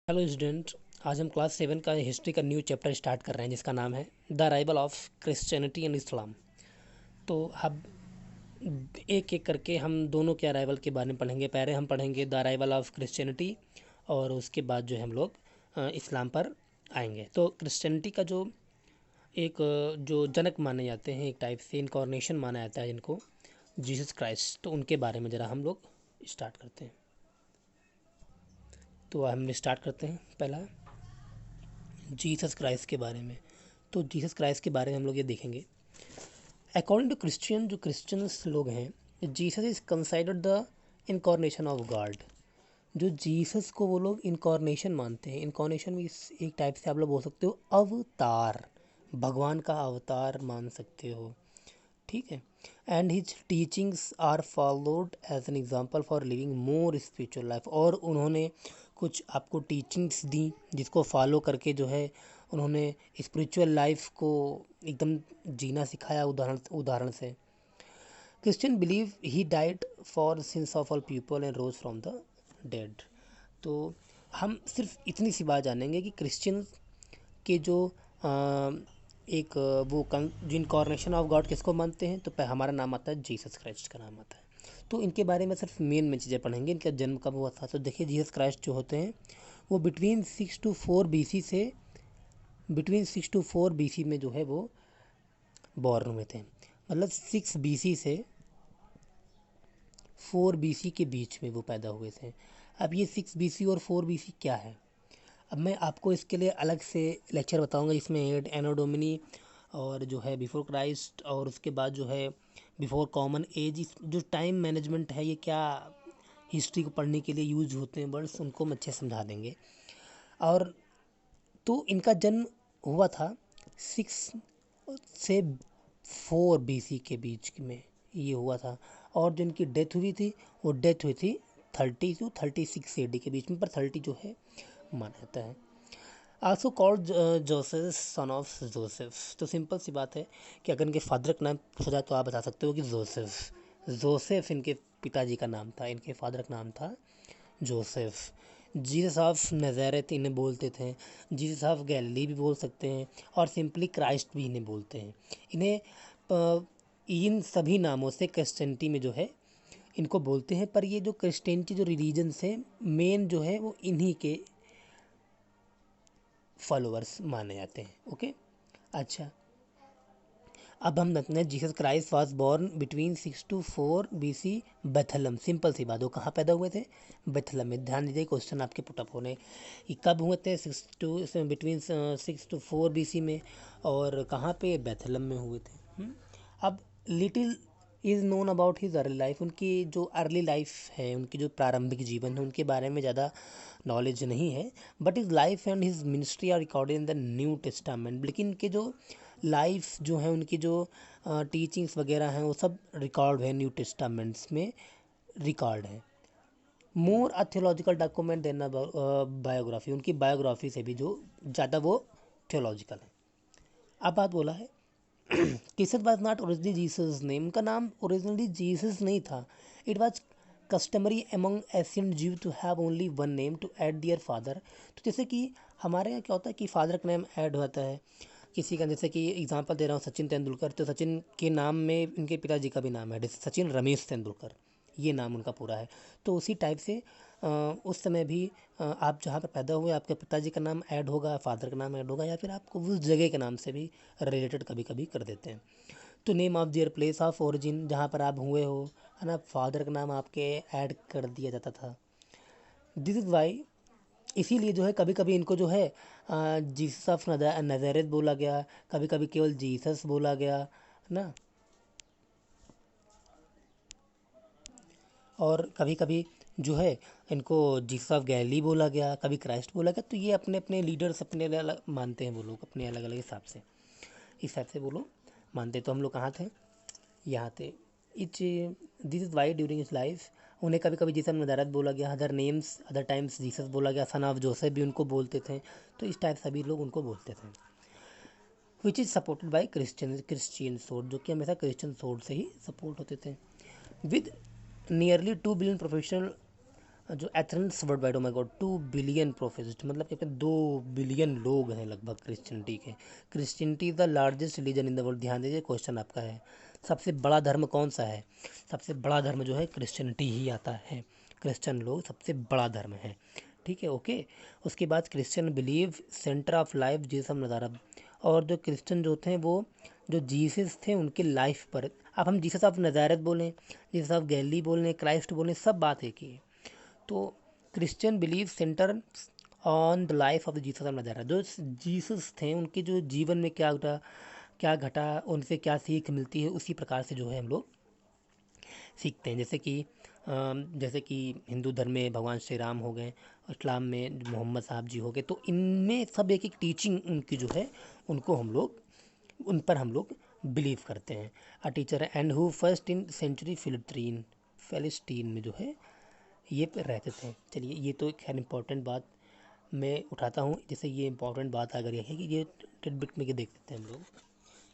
Hello student. आज हम class 7 का हिस्ट्री का न्यू चैप्टर स्टार्ट कर रहे हैं जिसका नाम है the arrival of Christianity and Islam. तो हम एक एक करके हम दोनों के अराइवल के बारे में पढ़ेंगे। पहले हम पढ़ेंगे द अराइवल ऑफ क्रिश्चियनिटी और उसके बाद जो है हम लोग इस्लाम पर आएंगे। तो क्रिश्चियनिटी का जो जो जनक माने जाते हैं, एक टाइप से इनकॉर्नेशन माना जाता है जिनको, जीसस क्राइस्ट, तो उनके बारे में ज़रा हम लोग स्टार्ट करते हैं। तो हम स्टार्ट करते हैं। पहला जीसस क्राइस्ट के बारे में। तो जीसस क्राइस्ट के बारे में हम लोग ये देखेंगे। अकॉर्डिंग टू क्रिश्चियन, जो क्रिश्चियंस लोग हैं, Jesus is considered the incarnation of God. जो जीसस को वो लोग इनकॉर्नेशन मानते हैं। इनकॉर्नेशन भी एक टाइप से आप लोग बोल सकते हो अवतार, भगवान का अवतार मान सकते हो, ठीक है। And his teachings are followed as an example for living more spiritual life. और उन्होंने कुछ आपको टीचिंग्स दी जिसको फॉलो करके जो है उन्होंने स्पिरिचुअल लाइफ को एकदम जीना सिखाया उदाहरण उदाहरण से। Christian believe he died for sins of all people and rose from the dead. तो हम सिर्फ इतनी सी बात जानेंगे कि क्रिश्चियन के जो एक जो इनकॉर्नेशन ऑफ गॉड किसको मानते हैं, तो हमारा नाम आता है जीसस क्राइस्ट का नाम आता है। तो इनके बारे में सिर्फ मेन चीज़ें पढ़ेंगे। इनका जन्म कब हुआ था, तो देखिए जीसस क्राइस्ट जो होते हैं वो बिटवीन 6 टू 4 BC में जो है वो बॉर्न हुए थे। मतलब 6 BC से 4 BC के बीच में वो पैदा हुए थे। अब ये 6 BC और 4 BC क्या है, अब मैं आपको इसके लिए अलग से लेक्चर बताऊंगा जिसमें एनो डोमिनी और जो है बिफोर क्राइस्ट और उसके बाद जो है बिफोर कॉमन एज, जो टाइम मैनेजमेंट है, ये क्या हिस्ट्री को पढ़ने के लिए यूज होते हैं वर्ड्स, उनको हम अच्छे समझा देंगे। और तो इनका जन्म हुआ था 6 से 4 BC के बीच में ये हुआ था। और जो इनकी डेथ हुई थी वो डेथ हुई थी 30 टू 36 AD के बीच में, पर 30 जो है माना जाता है। Also called Joseph, son of Joseph. तो सिंपल सी बात है कि अगर इनके फादर का नाम पूछा जाए तो आप बता सकते हो कि जोसेफ। जोसेफ इनके पिताजी का नाम था, इनके फादर का नाम था जोसेफ। जीसस ऑफ नज़ारेत इन्हें बोलते थे, जीसस ऑफ गैलीली भी बोल सकते हैं, और सिंपली क्राइस्ट भी इन्हें बोलते हैं। इन्हें इन सभी नामों से क्रिश्चियनिटी में जो है इनको बोलते हैं। पर ये जो क्रिश्चियनिटी जो रिलीजन से मेन जो है वो इन्हीं के फॉलोअर्स माने जाते हैं। ओके, अच्छा, अब हम देखते हैं Jesus Christ was born between 6 to 4 BC Bethlehem. Simple सी बात, वो कहाँ पैदा हुए थे, बेथलम में। ध्यान दीजिए क्वेश्चन आपके पुटअप होने कि कब हुए थे, बिटवीन 6 टू 4 BC में, और कहाँ पे, बेथलम में हुए थे। अब little is known about his early life. उनकी जो अर्ली लाइफ है, उनकी जो प्रारंभिक जीवन है, उनके बारे में ज़्यादा नॉलेज नहीं है। But his life and his ministry are recorded in the New Testament. लेकिन इनके जो लाइफ जो है, उनकी जो टीचिंग्स वगैरह हैं, वो सब रिकॉर्ड है न्यू टेस्टामेंट्स में, रिकॉर्ड है। मोर अ थियोलॉजिकल डॉक्यूमेंट देना बायोग्राफी, उनकी बायोग्राफी से भी जो ज़्यादा वो थियोलॉजिकल है। अब बात बोला है Jesus was not originally Jesus name. उनका नाम ओरिजिनली जीसस नहीं था। It was customary among ancient Jews to have only one name to add their father. तो जैसे कि हमारे यहाँ क्या होता है कि फादर का नेम ऐड होता है किसी का, जैसे कि एग्जांपल दे रहा हूँ सचिन तेंदुलकर, तो सचिन के नाम में इनके पिताजी का भी नाम है, जैसे सचिन रमेश तेंदुलकर, ये नाम उनका पूरा है। तो उसी टाइप से उस समय भी आप जहाँ पर पैदा हुए आपके पिताजी का नाम ऐड होगा, फादर का नाम ऐड होगा, या फिर आपको उस जगह के नाम से भी रिलेटेड कभी कभी कर देते हैं। तो name of their place of origin, जहाँ पर आप हुए हो, है ना, फादर का नाम आपके ऐड कर दिया जाता था। दिस इज़ वाई, इसीलिए जो है कभी कभी इनको जो है जीसस ऑफ नज़ारेत बोला गया, कभी कभी केवल जीसस बोला गया, है ना, और कभी कभी जो है इनको जीसस ऑफ गैली बोला गया, कभी क्राइस्ट बोला गया। तो ये अपने अपने लीडर्स अपने अलग अलग मानते हैं वो लोग, अपने अलग अलग हिसाब से, इस हिसाब से वो लोग मानते। तो हम लोग कहाँ थे, यहाँ थे। Etch this is why during his life उन्हें कभी कभी जीसस नज़ारत बोला गया, other names other times Jesus बोला गया, सन ऑफ जोसेफ भी उनको बोलते थे। तो इस टाइप सभी लोग उनको बोलते थे। Which is supported by Christian source, जो कि हमेशा क्रिश्चियन सोर्स से ही सपोर्ट होते थे। विद नियरली 2 बिलियन प्रोफेशनल जो Athens world wide, oh my God, 2 billion professed, मतलब कहते हैं 2 बिलियन लोग हैं लगभग क्रिश्चियनिटी के। Christianity is the largest religion in the world. ध्यान दीजिए, क्वेश्चन आपका है सबसे बड़ा धर्म कौन सा है। सबसे बड़ा धर्म जो है क्रिश्चियनिटी ही आता है। क्रिश्चियन लोग सबसे बड़ा धर्म है, ठीक है, ओके। उसके बाद Christian believe centre of life Jesus of Nazareth. और जो क्रिश्चियन जो थे वो जो जीसस थे उनके लाइफ पर, अब हम जीसस ऑफ नज़ारेथ बोलें, जीसस ऑफ गैलीली बोलें, क्राइस्ट बोलें, सब बात एक ही है। तो Christian believe centre on the life of the Jesus of Nazareth. जो जीसस थे उनके जो जीवन में क्या घटा, उनसे क्या सीख मिलती है, उसी प्रकार से जो है हम लोग सीखते हैं। जैसे कि हिंदू धर्म में भगवान श्री राम हो गए, इस्लाम में मोहम्मद साहब जी हो गए, तो इनमें सब एक एक टीचिंग उनकी जो है उनको हम लोग उन पर हम लोग बिलीव करते हैं। अ टीचर है and who first in century Palestine में जो है ये पे रहते थे। चलिए, ये तो एक खैर इम्पोर्टेंट बात मैं उठाता हूँ। जैसे ये इम्पोर्टेंट बात अगर ये है कि ये टिडबिट में के देख लेते हैं हम लोग,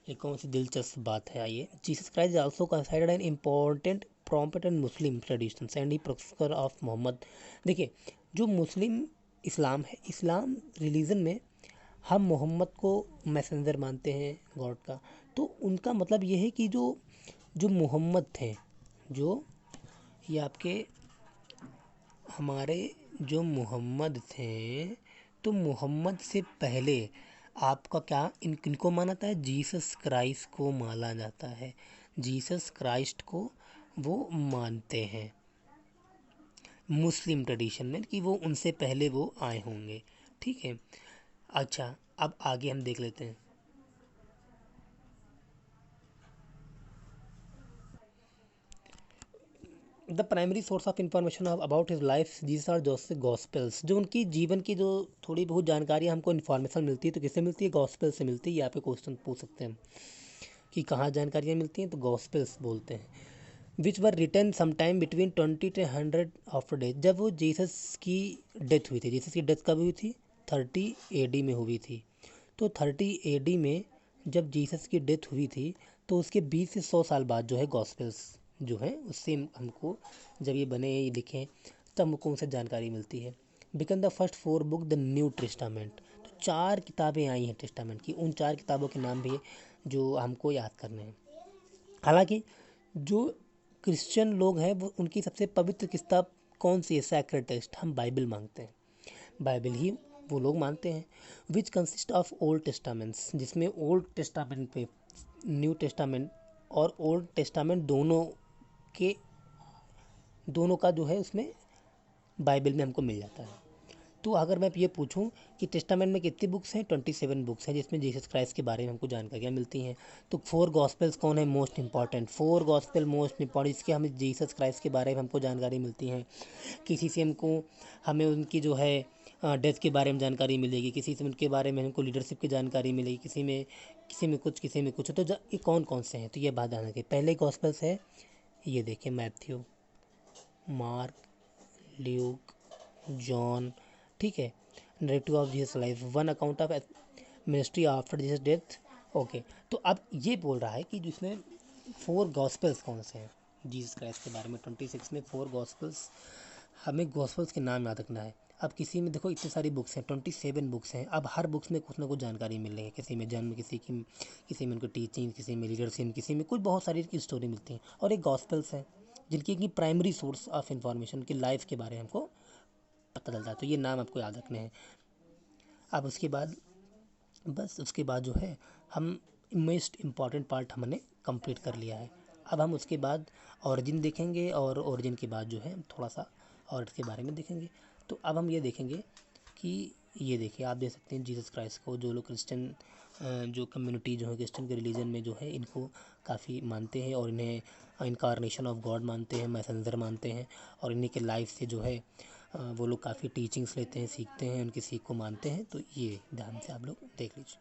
ये कौन सी दिलचस्प बात है। आइए, Jesus Christ also considered an important prompt and Muslim traditions and he professor of Muhammad. देखिए, जो मुस्लिम इस्लाम है, इस्लाम रिलीजन में हम मोहम्मद को मैसेंजर मानते हैं गॉड का। तो उनका मतलब ये है कि जो जो मोहम्मद थे, जो ये आपके हमारे जो मोहम्मद थे, तो मोहम्मद से पहले आपका क्या किनको माना जाता है, जीसस क्राइस्ट को माना जाता है। जीसस क्राइस्ट को वो मानते हैं मुस्लिम ट्रेडिशन में कि वो उनसे पहले वो आए होंगे, ठीक है। अच्छा, अब आगे हम देख लेते हैं। The primary source of information about his life Jesus are Joseph gospels. जो उनकी जीवन की जो थोड़ी बहुत जानकारी हमको इन्फॉर्मेशन मिलती है, तो किससे मिलती है, गॉस्पेल से मिलती है। ये आपके क्वेश्चन पूछ सकते हैं कि कहाँ जानकारियाँ मिलती हैं, तो गॉस्पेल्स बोलते हैं। Which were written sometime between 20 to 100 after death. जब वो जीसस की डेथ हुई थी, जीसस की डेथ कब हुई थी, 30 AD में हुई थी। तो 30 AD में जब जीसस की डेथ हुई थी, तो उसके 20 से 100 साल बाद जो है गॉस्पेल्स जो है उससे हमको, जब ये बने ये लिखे, तब हमको उनसे जानकारी मिलती है। Become the first 4 book the New testament. तो 4 किताबें आई हैं टेस्टामेंट की। उन 4 किताबों के नाम भी जो हमको याद करने हैं। हालांकि जो क्रिश्चियन लोग हैं वो उनकी सबसे पवित्र किताब कौन सी है, सैक्रेड टेक्स्ट, हम बाइबल मांगते हैं, बाइबल ही वो लोग मानते हैं। विच कंसिस्ट ऑफ ओल्ड टेस्टामेंट्स, जिसमें ओल्ड टेस्टामेंट पे न्यू टेस्टामेंट और ओल्ड टेस्टामेंट के दोनों का जो है उसमें बाइबल में हमको मिल जाता है। तो अगर मैं ये पूछूं कि टेस्टामेंट में कितनी बुक्स हैं, 27 बुक्स हैं, जिसमें जीसस क्राइस्ट के बारे में हमको जानकारियाँ मिलती हैं। तो 4 गॉस्पेल्स कौन है most important, 4 gospel most important, इसके हमें जीसस क्राइस्ट के बारे में हमको जानकारी मिलती है। किसी से हमें उनकी जो है डेथ के बारे में जानकारी मिलेगी, किसी से उनके बारे में हमको लीडरशिप की जानकारी मिलेगी, किसी में कुछ। तो ये कौन कौन से हैं, तो ये बात ध्यान रखिए। पहले गॉस्पेल्स है, ये देखिए, मैथ्यू, मार्क, ल्यूक, जॉन, ठीक है। Narrative of Jesus life, one account of ministry after Jesus death, okay. तो अब ये बोल रहा है कि जिसमें 4 गॉस्पेल्स कौन से हैं जीसस क्राइस्ट के बारे में, 26 में 4 गॉस्पेल्स। हमें गॉस्पेल्स के नाम याद रखना है। अब किसी में देखो इतनी सारी बुक्स हैं, 27 बुक्स हैं। अब हर बुक्स में कुछ ना कुछ जानकारी मिल रही है, किसी में जन्म, किसी में उनकी टीचिंग, किसी में लीडरशिप, किसी में कुछ बहुत सारी की स्टोरी मिलती है। और एक गॉस्पेल्स है जिनकी की प्राइमरी सोर्स ऑफ इंफॉर्मेशन की लाइफ के बारे में हमको पता चलता है। तो ये नाम आपको याद रखने हैं। अब उसके बाद जो है हम मोस्ट इम्पॉर्टेंट पार्ट हमने कंप्लीट कर लिया है। अब हम उसके बाद ओरिजिन देखेंगे, और ओरिजिन के बाद जो है थोड़ा सा और इसके बारे में देखेंगे। तो अब हम ये देखेंगे कि ये देखिए, आप देख सकते हैं जीसस क्राइस्ट को जो लोग क्रिश्चियन जो कम्युनिटी जो है क्रिश्चियन के रिलीजन में जो है इनको काफ़ी मानते हैं, और इन्हें इनकारनेशन ऑफ गॉड मानते हैं, मैसेंजर मानते हैं। और इन्हीं के लाइफ से जो है वो लोग काफ़ी टीचिंग्स लेते हैं, सीखते हैं, उनकी सीख को मानते हैं। तो ये ध्यान से आप लोग देख लीजिए।